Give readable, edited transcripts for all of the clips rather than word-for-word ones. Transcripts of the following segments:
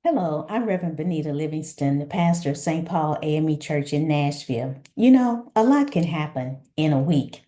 Hello, I'm Reverend Benita Livingston, the pastor of St. Paul AME Church in Nashville. A lot can happen in a week.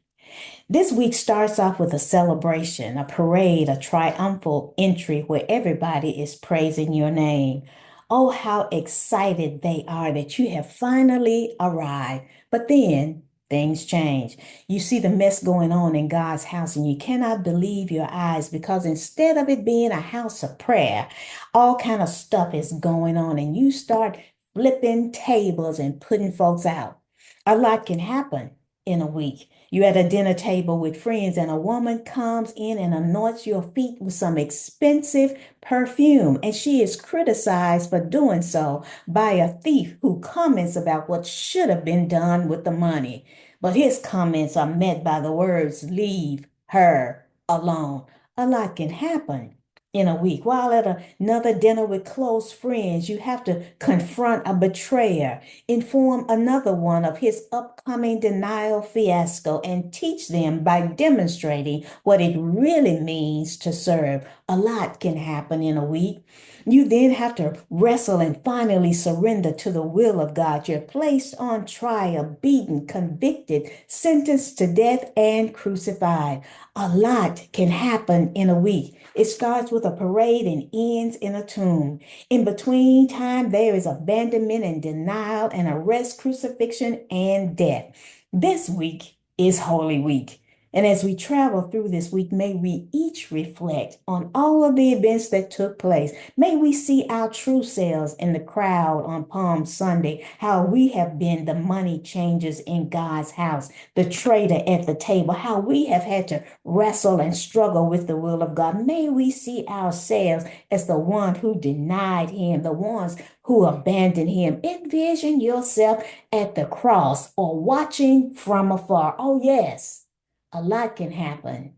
This week starts off with a celebration, a parade, a triumphal entry where everybody is praising your name. Oh, how excited they are that you have finally arrived. But then things change. You see the mess going on in God's house and you cannot believe your eyes because instead of it being a house of prayer, all kind of stuff is going on and you start flipping tables and putting folks out. A lot can happen in a week. You're at a dinner table with friends, and a woman comes in and anoints your feet with some expensive perfume, and she is criticized for doing so by a thief who comments about what should have been done with the money. But his comments are met by the words, "Leave her alone." A lot can happen in a week. While at another dinner with close friends, you have to confront a betrayer, inform another one of his upcoming denial fiasco, and teach them by demonstrating what it really means to serve. A lot can happen in a week. You then have to wrestle and finally surrender to the will of God. You're placed on trial, beaten, convicted, sentenced to death, and crucified. A lot can happen in a week. It starts with a parade and ends in a tomb. In between time, there is abandonment and denial and arrest, crucifixion, and death. This week is Holy Week. And as we travel through this week, may we each reflect on all of the events that took place. May we see our true selves in the crowd on Palm Sunday, how we have been the money changers in God's house, the traitor at the table, how we have had to wrestle and struggle with the will of God. May we see ourselves as the one who denied him, the ones who abandoned him. Envision yourself at the cross or watching from afar. Oh, yes, a lot can happen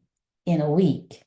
in a week.